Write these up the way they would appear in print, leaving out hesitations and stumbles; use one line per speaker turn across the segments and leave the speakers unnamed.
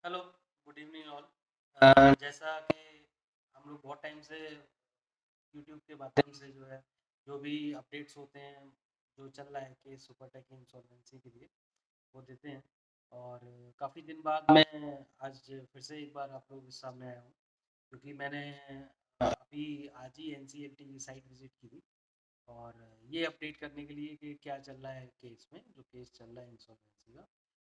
Hello, good evening all. जैसा कि हम लोग बहुत टाइम से यूट्यूब के माध्यम से जो भी अपडेट्स होते हैं, जो चल रहा है केस सुपरटेक इंसॉल्वेंसी के लिए, वो देते हैं। और काफ़ी दिन बाद मैं आज फिर से एक बार आप लोगों के सामने आया हूँ, क्योंकि मैंने अभी आज ही एनसीएलटी की साइट विजिट की थी। और ये अपडेट करने के लिए कि क्या चल रहा है केस में, जो केस चल रहा है इंसॉल्वेंसी का।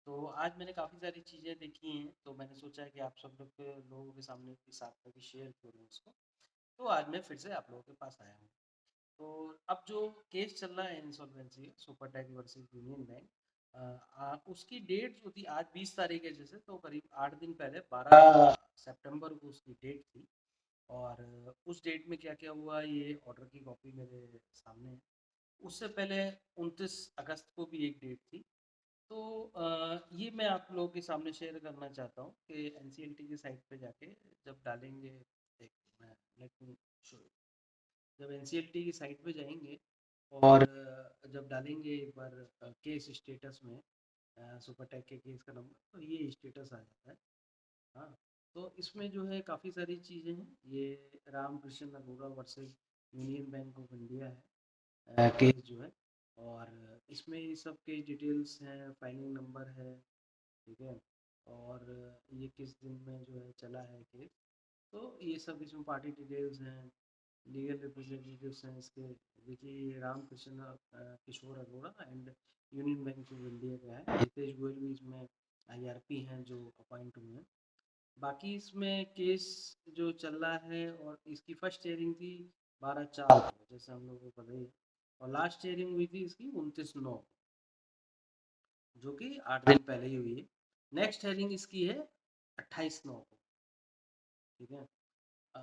तो आज मैंने काफ़ी सारी चीज़ें देखी हैं, तो मैंने सोचा कि आप सब लोगों के सामने भी साथ में भी शेयर करूँ उसको। तो आज मैं फिर से आप लोगों के पास आया हूँ। तो अब जो केस चल रहा है insolvency Supertech versus Union bank, उसकी डेट जो थी आज 20 तारीख है, जैसे तो करीब 8 दिन पहले 12 सितंबर को उसकी डेट थी। और उस डेट में क्या क्या हुआ, ये ऑर्डर की कॉपी मेरे सामने है। उससे पहले 29 अगस्त को भी एक डेट थी। तो ये मैं आप लोगों के सामने शेयर करना चाहता हूँ कि एनसीएलटी की साइट पे जाके जब डालेंगे, एक मैं लेट मी शो यू। जब एनसीएलटी की साइट पे जाएंगे और जब डालेंगे एक बार केस स्टेटस में सुपरटेक के केस का नंबर, तो ये स्टेटस आ जाता है। हाँ, तो इसमें जो है काफ़ी सारी चीज़ें हैं। ये Ramkrishna Arora versus Union Bank of India है केस जो है। और इसमें ये सब के डिटेल्स हैं, फाइलिंग नंबर है, ठीक है। और ये किस दिन में जो है चला है केस, तो ये सब इसमें पार्टी डिटेल्स हैं, लीगल रिप्रेजेंटेटिव्स हैं इसके। देखिए ये Ramakrishna Kishore Arora and Union Bank of India का है। हितेश गोयल भी इसमें आईआरपी हैं जो अपॉइंट हुए हैं। बाकी इसमें केस जो चल रहा है, और इसकी फर्स्ट हियरिंग थी 12/4 को, जैसे हम लोगों को पता ही है। और लास्ट हियरिंग हुई थी इसकी 29/9, जो कि 8 दिन पहले ही हुई है। नेक्स्ट हियरिंग इसकी है 28/9 को, ठीक है।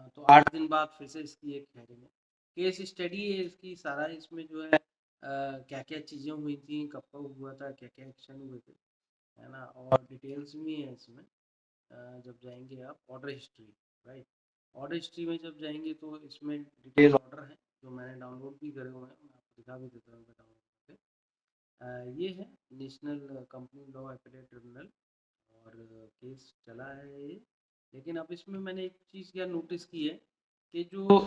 तो 8 दिन बाद फिर से इसकी एक हियरिंग है। केस स्टडी है इसकी सारा, इसमें जो है क्या क्या चीज़ें हुई थी, कब कब हुआ था, क्या क्या एक्शन हुए थे, है ना। और डिटेल्स भी है इसमें। जब जाएंगे आप order history, right, order history में जब जाएंगे तो इसमें डिटेल ऑर्डर है जो मैंने डाउनलोड भी करे हुए हैं, मैं आपको दिखा भी देता हूँ डाउनलोड करके। ये है national company law appellate tribunal, और केस चला है ये। लेकिन अब इसमें मैंने एक चीज़ क्या नोटिस की है कि जो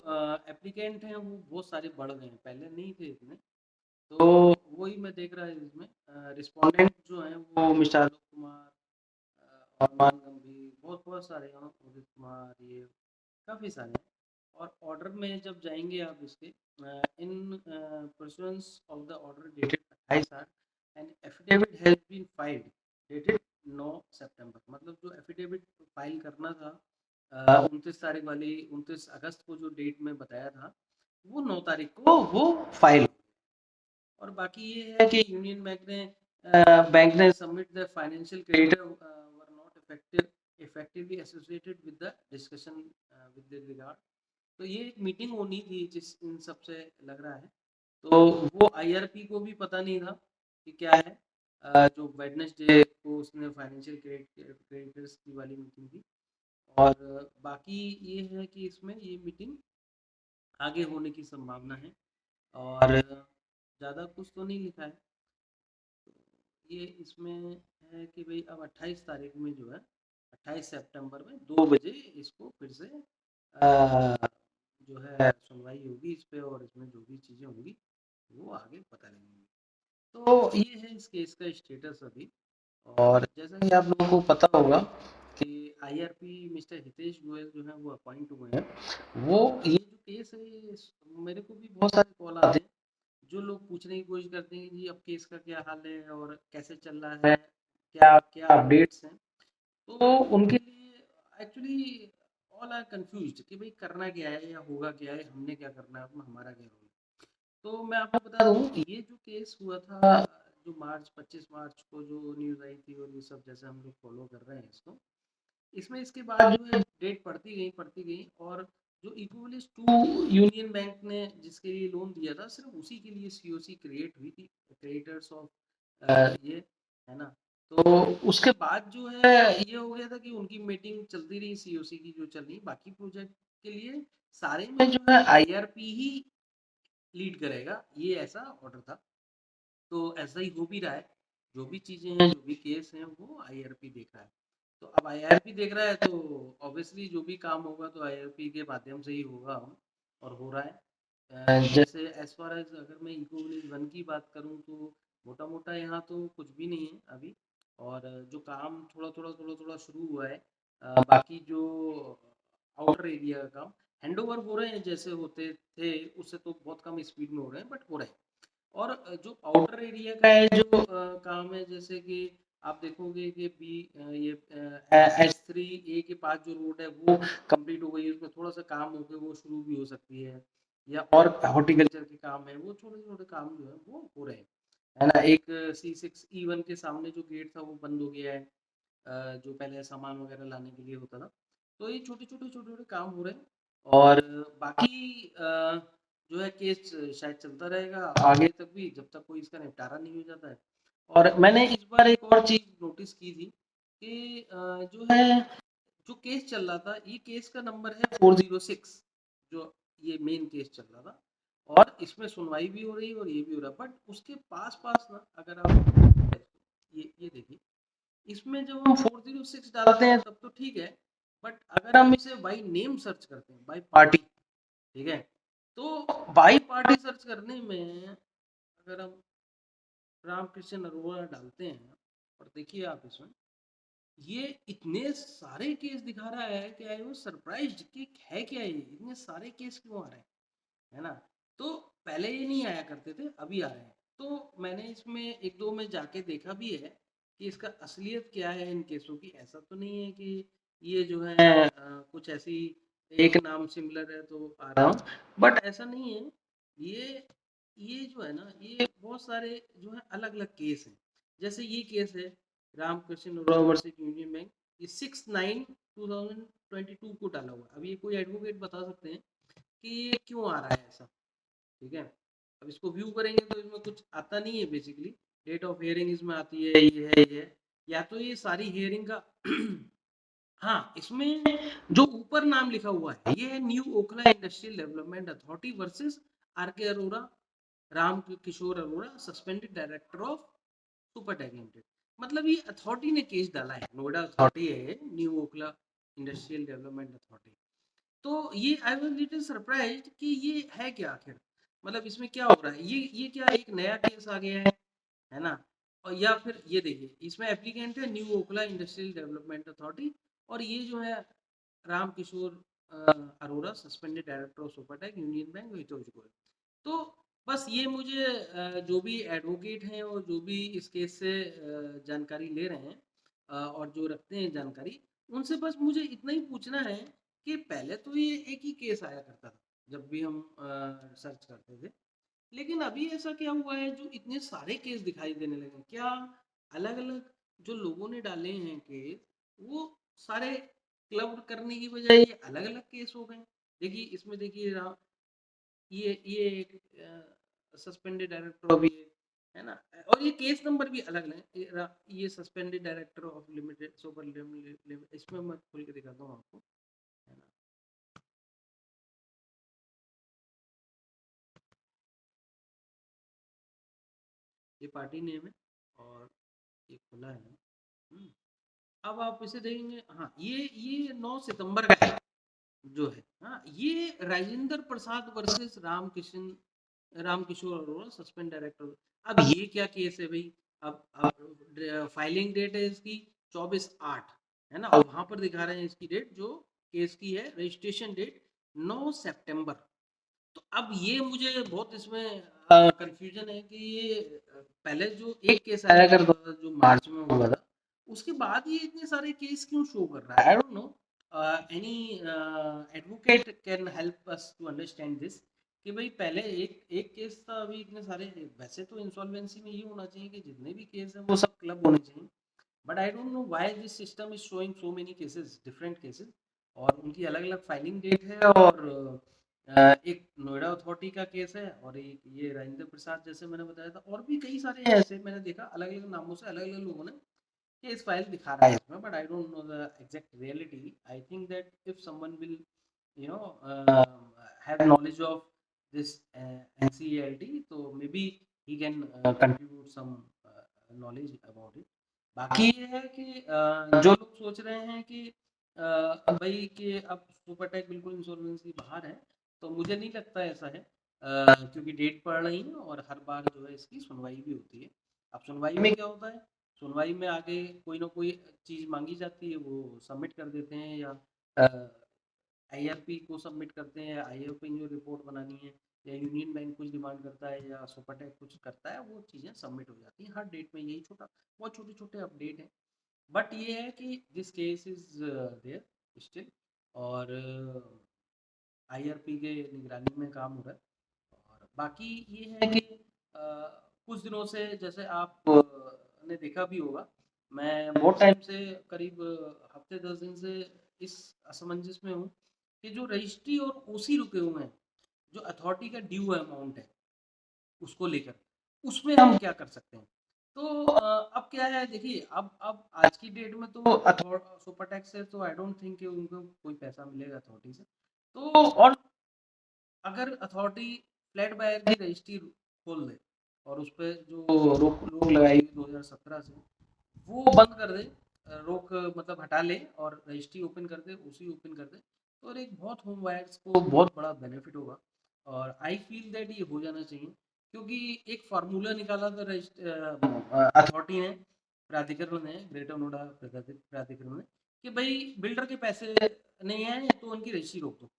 एप्लीकेंट हैं वो बहुत सारे बढ़ गए हैं, पहले नहीं थे इतने। तो वही मैं देख रहा है इसमें, रिस्पोंडेंट जो हैं वो मिस्टर आलोक कुमार, अरमान गंभीर, बहुत बहुत सारे हैं, उदित कुमार, ये काफ़ी सारे हैं। और ऑर्डर में जब जाएंगे आप इसके, in pursuance of the order dated 28/8 and affidavit has been filed dated 9 सितंबर, मतलब जो एफिडेविट फाइल करना था 29 तारीख वाली, 29 अगस्त को जो डेट में बताया था, वो 9 तारीख को वो फाइल। और बाकी ये है कि यूनियन बैंक ने submit the financial creditor were not effectively associated with the discussion with the regard. तो ये एक मीटिंग होनी थी जिस इन सब से लग रहा है। तो वो आईआरपी को भी पता नहीं था कि क्या है। जो वेडनेसडे को उसने फाइनेंशियल क्रेडिटर्स की वाली मीटिंग थी। और बाकी ये है कि इसमें ये मीटिंग आगे होने की संभावना है। और ज़्यादा कुछ तो नहीं लिखा है। ये इसमें है कि भाई अब 28 तारीख में जो है, 28 सितंबर में 2 बजे इसको फिर से जो है सुनवाई होगी इस पे, और इसमें जो भी चीज़ें होंगी वो आगे पता लगेंगी। तो ये है इस केस का स्टेटस अभी। और जैसा कि आप लोगों को पता होगा कि आईआरपी मिस्टर हितेश गोयल जो है वो अपॉइंट हुए हैं। वो ये जो केस है, मेरे को भी बहुत सारे कॉल आते हैं, जो लोग पूछने की कोशिश करते हैं कि जी अब केस का क्या हाल है और कैसे चल रहा है, क्या क्या अपडेट्स हैं। तो उनके लिए एक्चुअली ऑल आर कंफ्यूज्ड कि भाई करना क्या है या होगा क्या है, हमने क्या करना है, उसमें हमारा क्या रोल है। तो मैं आपको बता दूं, ये जो केस हुआ था, जो 25 मार्च को जो न्यूज़ आई थी, और ये सब जैसे हम लोग फॉलो कर रहे हैं इसको, इसमें इसके बाद जो है डेट पड़ती गई। और जो इक्विवेलेंस टू यूनियन बैंक ने जिसके लिए लोन दिया था, सिर्फ उसी के लिए सीओसी क्रिएट हुई थी, क्रेडिटर्स ऑफ ये, है ना। तो उसके बाद जो है ये हो गया था कि उनकी मीटिंग चलती रही सीओसी की जो चल रही, बाकी प्रोजेक्ट के लिए सारे में जो है आईआरपी ही लीड करेगा, ये ऐसा ऑर्डर था। तो ऐसा ही हो भी रहा है, जो भी चीज़ें हैं, जो भी केस हैं, वो आईआरपी देख रहा है। तो अब आईआरपी देख रहा है तो ऑब्वियसली जो भी काम होगा तो आईआरपी के माध्यम से ही होगा और हो रहा है। जैसे एज फार एज अगर मैं इको विलेज 1 की बात करूँ तो मोटा मोटा यहाँ तो कुछ भी नहीं है अभी। और जो काम थोड़ा शुरू हुआ है, बाकी जो आउटर एरिया का काम हैंड ओवर हो रहे हैं, जैसे होते थे उससे तो बहुत कम स्पीड में हो रहे हैं, बट हो रहे हैं। और जो आउटर एरिया का है जो काम है, जैसे कि आप देखोगे कि बी ये H3A के पास जो रोड है वो कंप्लीट हो गई है, उसमें थोड़ा सा काम हो गया, वो शुरू भी हो सकती है। या और हॉर्टिकल्चर के काम है, वो छोटे छोटे काम जो है वो हो रहे हैं, है ना। एक C6E1 के सामने जो गेट था वो बंद हो गया है, जो पहले सामान वगैरह लाने के लिए होता था। तो ये छोटे छोटे काम हो रहे हैं। और बाकी जो है केस शायद चलता रहेगा आगे तक भी, जब तक कोई इसका निपटारा नहीं हो जाता है। और मैंने इस बार एक और चीज नोटिस की थी कि जो है जो केस चल रहा था, ये केस का नंबर है 406, जो ये मेन केस चल रहा था। और इसमें सुनवाई भी हो रही है और ये भी हो रहा है, बट उसके पास पास ना अगर आप ये देखिए, इसमें जब हम 406 डालते हैं तब तो ठीक है, बट अगर हम इसे बाई नेम सर्च करते हैं, बाई पार्टी, ठीक है, तो बाई पार्टी सर्च करने में अगर हम रामकृष्ण अरोड़ा डालते हैं और देखिए आप इसमें ये इतने सारे केस दिखा रहा है कि आई वाज सरप्राइज्ड कि है क्या, ये इतने सारे केस क्यों आ रहे हैं, है ना। तो पहले ये नहीं आया करते थे, अभी आ रहे हैं। तो मैंने इसमें एक दो में जाके देखा भी है कि इसका असलियत क्या है इन केसों की। ऐसा तो नहीं है कि ये जो है कुछ ऐसी एक नाम सिमिलर है तो आ रहा हूँ, बट ऐसा नहीं है। ये जो है ना, ये बहुत सारे जो है अलग अलग केस हैं। जैसे ये केस है रामकृष्ण वर्सेस यूनियन बैंक, ये 6/9/2022 को डाला हुआ है। अब ये कोई एडवोकेट बता सकते हैं कि ये क्यों आ रहा है ऐसा, ठीक है। अब इसको व्यू करेंगे तो इसमें कुछ आता नहीं है बेसिकली। डेट ऑफ हियरिंग इसमें आती है, ये है, ये है, या तो ये सारी हियरिंग का हाँ, इसमें जो ऊपर नाम लिखा हुआ है ये है New Okhla Industrial Development Authority versus R K Arora, Ram Kishore Arora, suspended director of Supertech Limited. मतलब ये अथॉरिटी ने केस डाला है, नोएडा अथॉरिटी है, New Okhla Industrial Development Authority. तो ये आई वाज लिटिल सरप्राइज्ड कि ये है क्या आखिर, मतलब इसमें क्या हो रहा है, ये क्या एक नया केस आ गया है ना। और या फिर ये देखिए, इसमें एप्लीकेंट है New Okhla Industrial Development Authority, और ये जो है Ram Kishore Arora, suspended director of Supertech Union Bank विटोजगोल। तो बस ये मुझे जो भी एडवोकेट हैं और जो भी इस केस से जानकारी ले रहे हैं और जो रखते हैं जानकारी, उनसे बस मुझे इतना ही पूछना है कि पहले तो ये एक ही केस आया करता था जब भी हम सर्च करते थे, लेकिन अभी ऐसा क्या हुआ है जो इतने सारे केस दिखाई देने लगे। क्या अलग अलग जो लोगों ने डाले हैं केस, वो सारे क्लब करने की बजाय ये अलग अलग केस हो गए। देखिए इसमें देखिए ये एक सस्पेंडेड डायरेक्टर ऑफ ये, है ना। और ये केस नंबर भी अलग है, ये suspended director of limited super limited, इसमें मैं खोल के दिखाता हूँ आपको, है ना। ये पार्टी नेम है और ये खुला है। हम्म, अब आप इसे देखेंगे, हाँ ये 9 सितंबर का है जो है। हाँ, ये Rajendra Prasad versus Ram Kishore Arora, suspend director. अब ये क्या केस है भाई। अब फाइलिंग डेट है इसकी 24/8, है ना, और वहां पर दिखा रहे हैं इसकी डेट जो केस की है, रजिस्ट्रेशन डेट 9 सितंबर। तो अब ये मुझे बहुत इसमें कंफ्यूजन है कि ये पहले जो एक केस आया करता था जो मार्च में हुआ था, उसके बाद ये इतने सारे केस क्यों शो कर रहा है, I don't know. Any advocate can help us to understand this कि भाई पहले एक एक केस था, अभी इतने सारे। वैसे तो इंसॉल्वेंसी में ये होना चाहिए कि जितने भी केस हैं वो सब क्लब होने चाहिए, but I don't know why this system is showing so many cases, different cases, और उनकी अलग अलग फाइलिंग डेट है। और एक नोएडा अथॉरिटी का केस है और एक ये राजेंद्र प्रसाद, जैसे मैंने बताया था, और भी कई सारे हैं ऐसे मैंने देखा अलग अलग नामों से अलग अलग लोगों ने केस फाइल दिखा रहा है इसमें, but I don't know the exact reality. I think that if someone will you know have knowledge of this NCELT, so maybe he can contribute some knowledge about it. बाकी ये है कि जो लोग सोच रहे हैं कि भाई कि अब सुपरटेक बिल्कुल इंश्योरेंस बाहर है, तो मुझे नहीं लगता ऐसा है, क्योंकि डेट पड़ रही है और हर बार जो है इसकी सुनवाई भी होती है। अब सुनवाई में क्या होता है, सुनवाई में आगे कोई ना कोई चीज़ मांगी जाती है, वो सबमिट कर देते हैं, या आईआरपी को सबमिट करते हैं, आईआरपी जो रिपोर्ट बनानी है, या यूनियन बैंक कुछ डिमांड करता है, या सुपरटेक कुछ करता है, वो चीज़ें सबमिट हो जाती हैं हर डेट में। यही छोटा बहुत छोटे छोटे अपडेट हैं, बट ये है कि this case is there still, और आईआरपी के निगरानी में काम हो रहा है। और बाकी ये है कि कुछ दिनों से, जैसे आप ने देखा भी होगा, मैं बहुत टाइम से, करीब हफ्ते 10 दिन से इस असमंजस में हूँ कि जो रजिस्ट्री और ओसी रुके हुए हैं, जो अथॉरिटी का ड्यू अमाउंट है उसको लेकर, उसमें हम क्या कर सकते हैं। तो अब क्या है, देखिए, अब आज की डेट में तो सुपर टैक्स से तो आई डोंट थिंक कि उनको कोई पैसा मिलेगा अथॉरिटी से। तो और अगर अथॉरिटी फ्लैट बायर की रजिस्ट्री खोल दे और उस पर जो रोक रोक लगाई 2017 से, वो बंद कर दे, रोक मतलब हटा ले, और रजिस्ट्री ओपन कर दे, उसी ओपन कर दे, तो और एक बहुत होम बायर्स को बहुत बड़ा बेनिफिट होगा। और आई फील दैट ये हो जाना चाहिए, क्योंकि एक फार्मूला निकाला था अथॉरिटी ने, प्राधिकरण ने, ग्रेटर नोएडा प्राधिकरण ने, कि भाई बिल्डर के पैसे नहीं आए तो उनकी रजिस्ट्री रोक दो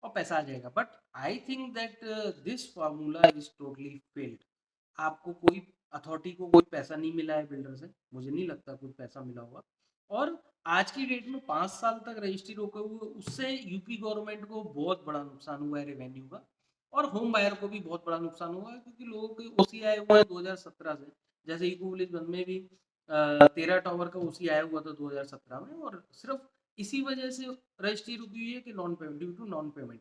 और पैसा आ जाएगा। But I think that this formula is totally failed. आपको कोई अथॉरिटी को कोई पैसा नहीं मिला है बिल्डर से, मुझे नहीं लगता कुछ पैसा मिला होगा। और आज की डेट में 5 साल तक रजिस्ट्री रोके हुए, उससे यूपी गवर्नमेंट को बहुत बड़ा नुकसान हुआ है रेवेन्यू का, और होम बायर को भी बहुत बड़ा नुकसान हुआ है, क्योंकि लोगों के ओसी आए हुए हैं 2017 से। जैसे इको विलेज वन में भी 13 टावर का ओसी आया हुआ था 2017 में, और सिर्फ इसी वजह से रजिस्ट्री रुकी हुई है कि non payment, due to non payment.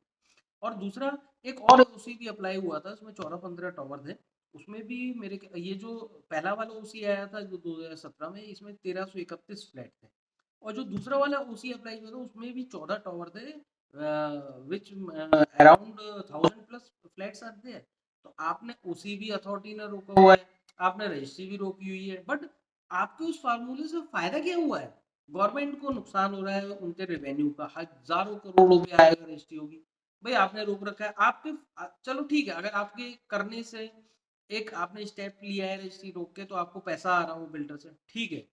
और दूसरा, एक और ओसी भी अप्लाई हुआ था, उसमें 14-15 टावर थे, उसमें भी मेरे ये जो पहला वाला ओसी आया था जो 2017 में, इसमें 1331 फ्लैट थे, और जो दूसरा वाला ओसी अप्लाई हुआ था उसमें भी 14 टावर थे, विच अराउंड 1000+ फ्लैट्स आर देयर। तो आपने ओसी भी अथॉरिटी ने रोका हुआ है, आपने रजिस्ट्री भी रोकी हुई है, बट आपके उस फार्मूले से फायदा क्या हुआ है? गवर्नमेंट को नुकसान हो रहा है, उनके रेवेन्यू का हजारों करोड़ रुपए आएगा रजिस्ट्री होगी। भाई आपने रोक रखा है, आपके चलो ठीक है, अगर आपके करने से एक आपने स्टेप लिया है रजिस्ट्री रोक के, तो आपको पैसा आ रहा हो बिल्डर से, ठीक है।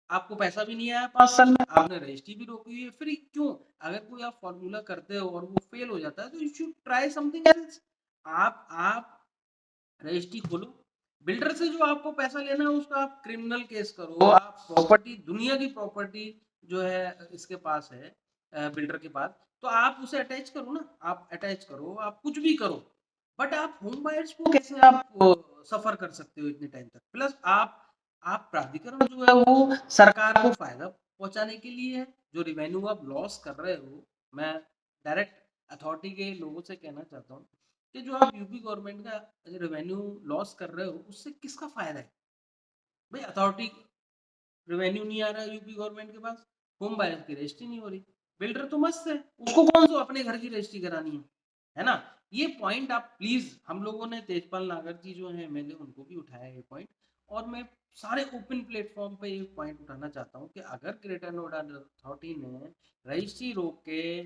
आपको पैसा भी नहीं आया 5 साल में, आपने रजिस्ट्री भी रोकी हुई है, फिर क्यों? अगर कोई आप फॉर्मूला करते हो और वो फेल हो जाता है, तो you should try something else. आप रजिस्ट्री खोलो, बिल्डर से जो आपको पैसा लेना है उसका आप क्रिमिनल केस करो, आप प्रॉपर्टी, दुनिया की प्रॉपर्टी जो है इसके पास है, बिल्डर के पास, तो आप उसे अटैच करो ना, आप अटैच करो, आप कुछ भी करो। बट आप होम बायर्स को कैसे आप सफर कर सकते हो इतने टाइम तक? प्लस आप प्राधिकरण जो है वो सरकार को फायदा पहुंचाने के लिए है, जो रिवेन्यू आप लॉस कर रहे हो। मैं डायरेक्ट अथॉरिटी के लोगों से कहना चाहता हूँ कि जो आप यूपी गवर्नमेंट का रेवेन्यू लॉस कर रहे हो, उससे किसका फायदा है? भाई अथॉरिटी रेवेन्यू नहीं आ रहा है यूपी गवर्नमेंट के पास, होम बायर की रजिस्ट्री नहीं हो रही, बिल्डर तो मस्त है, उसको कौन सा अपने घर की रजिस्ट्री करानी है ना? ये पॉइंट आप प्लीज, हम लोगों ने, तेजपाल नागर जी जो है एमएलए, उनको भी उठाया ये पॉइंट, और मैं सारे ओपन प्लेटफॉर्म पे ये पॉइंट उठाना चाहता हूँ कि अगर ग्रेटर नोएडा अथॉरिटी ने रजिस्ट्री रोक के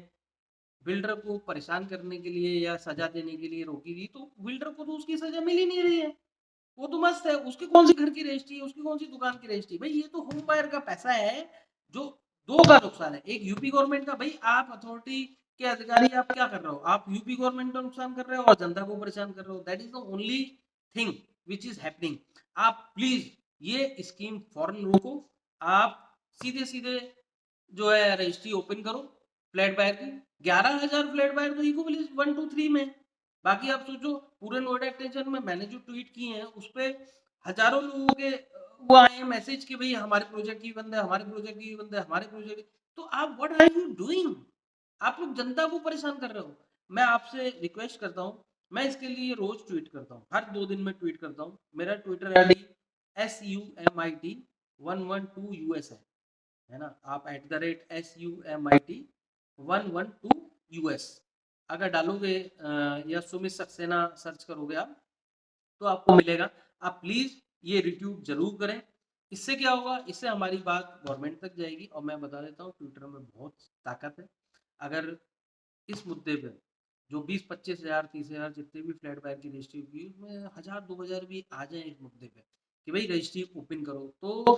बिल्डर को परेशान करने के लिए या सजा देने के लिए रोकी थी, तो बिल्डर को तो उसकी सजा मिल ही नहीं रही है। वो तो मस्त है, उसकी कौन सी घर की रजिस्ट्री है, उसकी कौन सी दुकान की रजिस्ट्री? भाई ये तो होम बायर का पैसा है, जो दो का नुकसान है, एक यूपी गवर्नमेंट का। भाई आप अथॉरिटी के अधिकारी, आप क्या कर रहे हो? आप यूपी गवर्नमेंट का नुकसान कर रहे हो और जनता को परेशान कर रहे हो। That is the only thing which is happening. आप प्लीज ये स्कीम फॉरन रोको, आप सीधे सीधे जो है रजिस्ट्री ओपन करो फ्लैट बायर की। 11,000 फ्लैट बायर तो इको विलेज 1 2 3 में। बाकी आप सोचो, पूरे नोएडा एक्सटेंशन में मैंने जो ट्वीट किए हैं उस पर हजारों लोगों के वो आए हैं मैसेज कि भाई हमारे प्रोजेक्ट की बंद है, हमारे प्रोजेक्ट की बंद है, हमारे प्रोजेक्ट। तो आप व्हाट आर यू डूइंग? आप लोग जनता को परेशान कर रहे हो। मैं आपसे रिक्वेस्ट करता हूँ, मैं इसके लिए रोज ट्वीट करता हूँ, हर 2 दिन में ट्वीट करता हूँ। मेरा ट्विटर आईडी SUMIT112US है ना? आप @SUMIT112US अगर डालोगे या सुमित सक्सेना सर्च करोगे आप, तो आपको मिलेगा। आप प्लीज ये रिट्यूट जरूर करें, इससे क्या होगा, इससे हमारी बात गवर्नमेंट तक जाएगी। और मैं बता देता हूँ, ट्विटर में बहुत ताकत है। अगर इस मुद्दे पे जो 20-25 हज़ार 30 हज़ार जितने भी फ्लैट बायर की रजिस्ट्री होगी, उसमें 1000-2000 भी आ जाए इस मुद्दे पे कि भाई रजिस्ट्री ओपन करो, तो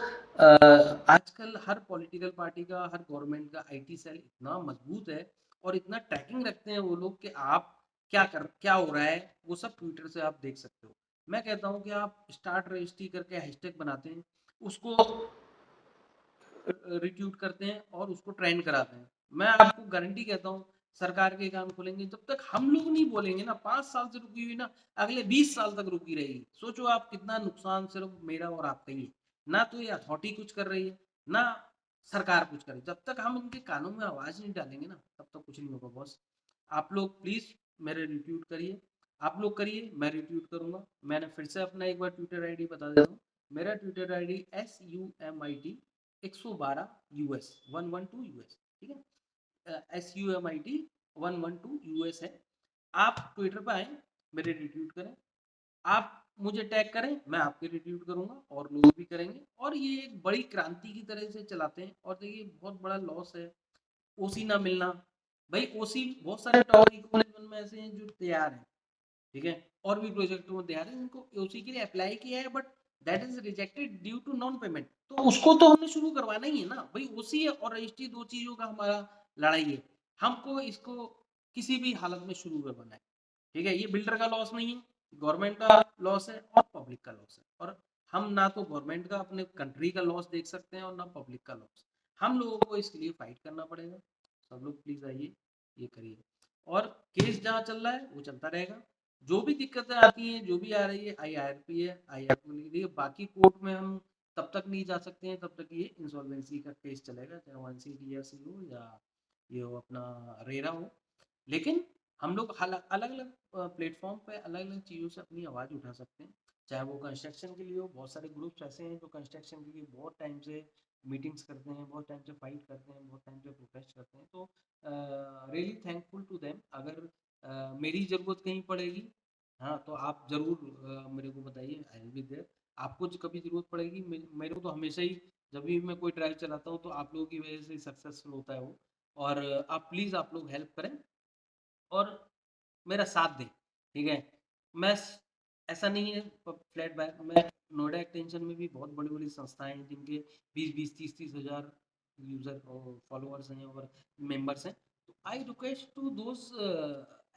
आजकल हर पॉलिटिकल पार्टी का, हर गवर्नमेंट का आईटी सेल इतना मजबूत है और इतना ट्रैकिंग रखते हैं वो लोग कि आप क्या हो रहा है वो सब ट्विटर से आप देख सकते हो। मैं कहता हूँ कि आप स्टार्ट रजिस्ट्री करके हैशटैग बनाते हैं, उसको रिट्यूट करते हैं और उसको ट्रेंड कराते हैं। मैं आपको गारंटी कहता हूँ, सरकार के कान खुलेंगे जब तक हम लोग नहीं बोलेंगे ना। 5 साल से रुकी हुई ना, अगले 20 साल तक रुकी रहेगी। सोचो आप कितना नुकसान सिर्फ मेरा और आपका ही है। ना तो ये अथॉरिटी कुछ कर रही है, ना सरकार कुछ कर रही है। जब तक हम उनके कानों में आवाज नहीं डालेंगे ना, तब तक कुछ नहीं होगा बॉस। आप लोग प्लीज मेरे रिट्यूट करिए, आप लोग करिए, मैं रिट्यूट करूंगा। मैंने फिर से अपना एक बार ट्विटर आईडी बता देता हूँ। मेरा ट्विटर आईडी SUMIT 112 US, ठीक है। SUMIT 112 US है। आप ट्विटर पर आए, मेरे रिट्वीट करें, आप मुझे टैग करें, मैं आपके रिट्वीट करूंगा और लोग भी करेंगे। और ये एक बड़ी क्रांति की तरह से चलाते हैं। और देखिए बहुत बड़ा लॉस है ओसी ना मिलना। भाई ओसी बहुत सारे टावर इकोनॉमी में ऐसे हैं जो तैयार हैं, ठीक है, और भी प्रोजेक्ट में तैयार है, उनको ओसी के लिए अप्लाई किया है, but that is rejected due to non payment. तो उसको तो हमने शुरू करवाना ही है ना भाई। ओसी और रजिस्ट्री दो चीजों का हमारा लड़ाई है। हमको इसको किसी भी हालत में शुरू करवाना है, ठीक है। ये बिल्डर का लॉस नहीं है, गवर्नमेंट का लॉस है और पब्लिक का लॉस है। और हम ना तो गवर्नमेंट का, अपने कंट्री का लॉस देख सकते हैं और ना पब्लिक का लॉस। हम लोगों को इसके लिए फाइट करना पड़ेगा। सब लोग प्लीज आइए, ये करिए। और केस जहाँ चल रहा है वो चलता रहेगा। जो भी दिक्कतें आती हैं, जो भी आ रही है, IRP है, IRP लिख दी है। बाकी कोर्ट में हम तब तक नहीं जा सकते हैं, तब तक ये इंसॉल्वेंसी का केस चलेगा, चाहे 1C DRC हो या ये हो अपना रेरा हो। लेकिन हम लोग अलग अलग प्लेटफॉर्म पे अलग अलग चीज़ों से अपनी आवाज़ उठा सकते हैं। चाहे वो कंस्ट्रक्शन के लिए हो, बहुत सारे ग्रुप्स ऐसे हैं जो कंस्ट्रक्शन के लिए बहुत टाइम से मीटिंग्स करते हैं, बहुत टाइम से फाइट करते हैं, बहुत टाइम से प्रोटेस्ट करते हैं। तो रियली थैंकफुल टू देम। अगर मेरी ज़रूरत कहीं पड़ेगी, हाँ, तो आप ज़रूर मेरे को बताइए, आई विल बी देयर। आपको जो कभी ज़रूरत पड़ेगी, मेरे को तो हमेशा ही, जब भी मैं कोई ड्राइव चलाता हूँ तो आप लोगों की वजह से सक्सेसफुल होता है वो। और आप प्लीज़ आप लोग हेल्प करें और मेरा साथ दें, ठीक है। मैं ऐसा नहीं है फ्लैट बैक मैं, नोएडा एक्सटेंशन में भी बहुत बड़ी बड़ी संस्थाएं हैं जिनके 20-20 30-30 हज़ार यूजर और फॉलोअर्स हैं और मेंबर्स हैं। तो I request to those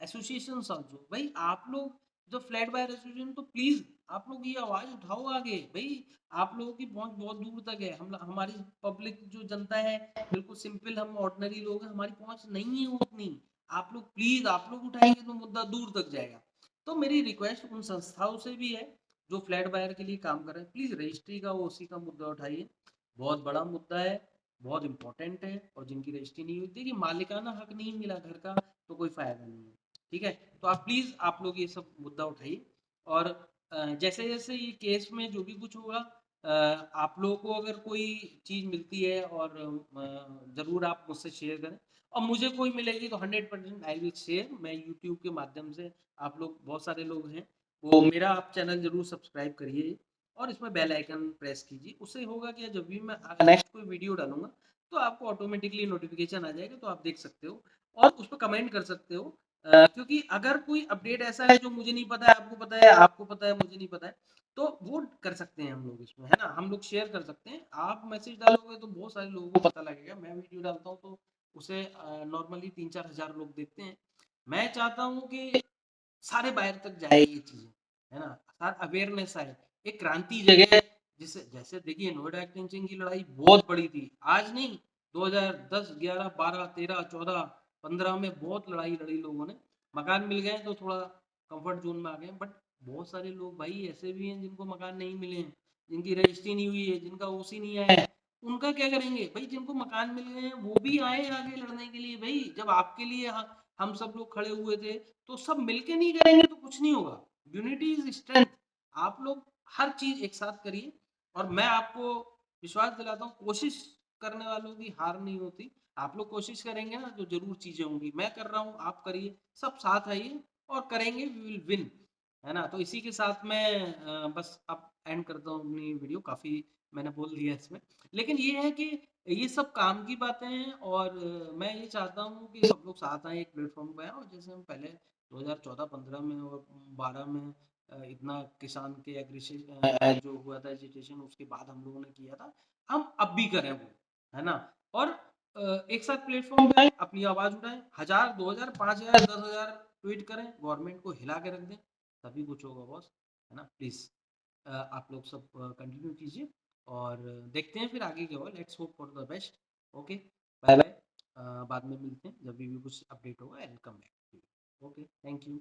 association also, भाई आप लोग जो फ्लैट बायर एसोसिएशन, तो प्लीज आप लोग ये आवाज उठाओ आगे भाई। आप लोगों की पहुंच बहुत दूर तक है। हम हमारी पब्लिक जो जनता है, बिल्कुल सिंपल, हम ऑर्डिनरी लोग हैं, हमारी पहुंच नहीं है उतनी। आप लोग प्लीज, आप लोग उठाएंगे तो मुद्दा दूर तक जाएगा। तो मेरी रिक्वेस्ट उन संस्थाओं से भी है जो फ्लैट बायर के लिए काम कर रहे हैं, प्लीज रजिस्ट्री का, ओसी का मुद्दा उठाइए। बहुत बड़ा मुद्दा है, बहुत इंपॉर्टेंट है। और जिनकी रजिस्ट्री नहीं हुई, देखिए मालिकाना हक नहीं मिला घर का, तो कोई फायदा नहीं है, ठीक है। तो आप प्लीज आप लोग ये सब मुद्दा उठाइए। और जैसे जैसे ये केस में जो भी कुछ होगा, आप लोगों को अगर कोई चीज मिलती है और जरूर आप मुझसे शेयर करें। और मुझे कोई मिलेगी तो 100% आई विल शेयर। मैं यूट्यूब के माध्यम से, आप लोग बहुत सारे लोग हैं, वो मेरा आप चैनल जरूर सब्सक्राइब करिए और इसमें बेल आइकन प्रेस कीजिए। उससे होगा कि जब भी मैं नेक्स्ट कोई वीडियो डालूंगा तो आपको ऑटोमेटिकली नोटिफिकेशन आ जाएगा, तो आप देख सकते हो और उस पर कमेंट कर सकते हो। क्योंकि अगर कोई अपडेट ऐसा है जो मुझे नहीं पता है, आपको पता है, आपको पता है, मुझे नहीं पता है, तो वो कर सकते हैं हम लोग इसमें, है ना। हम लोग शेयर कर सकते हैं। आप मैसेज डालोगे तो बहुत सारे लोगों को पता लगेगा। मैं वीडियो डालता हूँ तो उसे नॉर्मली 3-4 हज़ार लोग देखते हैं। मैं चाहता हूँ कि सारे बाहर तक जाए ये चीजें, है ना। सारा अवेयरनेस आए, एक क्रांति जगह। जिससे जैसे देखिए नोएडा एक्सटेंशन की लड़ाई बहुत बड़ी थी, आज नहीं, 2010 11 12 13 14 15 में बहुत लड़ाई लड़ी लोगों ने। मकान मिल गए तो थोड़ा कंफर्ट जोन में आ गए, बट बहुत सारे लोग भाई ऐसे भी हैं जिनको मकान नहीं मिले हैं, जिनकी रजिस्ट्री नहीं हुई है, जिनका ओसी नहीं आया है। उनका क्या करेंगे भाई? जिनको मकान मिल गए हैं वो भी आए आगे लड़ने के लिए भाई। जब आपके लिए हम सब लोग खड़े हुए थे, तो सब मिलके नहीं करेंगे तो कुछ नहीं होगा। Unity is strength. आप लोग हर चीज एक साथ करिए। और मैं आपको विश्वास दिलाता हूँ, कोशिश करने वालों की हार नहीं होती। आप लोग कोशिश करेंगे ना तो जरूर चीजें होंगी। मैं कर रहा हूँ, आप करिए, सब साथ आइए और करेंगे, वी विल विन, है ना। तो इसी के साथ मैं बस अब एंड करता हूँ अपनी वीडियो। काफी मैंने बोल दिया इसमें। लेकिन ये है कि ये सब काम की बातें हैं और मैं ये चाहता हूँ कि सब लोग साथ आएँ, एक प्लेटफ़ॉर्म पे आएँ और जैसे हम पहले 2014-15 में और 12 में इतना किसान के जो हुआ था एजिटेशन उसके बाद हम लोगों ने किया था, हम अब भी करें वो, है ना? और एक साथ प्लेटफ़ॉर्म पे आएँ, अपनी आवाज़ उठाएँ, 1000, 2000, 5000, 10,000 ट्वीट करें, गवर्नमेंट को हिला के रख दें, तभी कुछ होगा बॉस, है ना? प्लीज़ आप लोग सब कंटिन्यू कीजिए और देखते हैं फिर आगे क्या होगा। Let's hope for the best. Okay, bye bye. बाद में मिलते हैं जब भी कुछ अपडेट होगा। I will come back to you. Okay, thank you.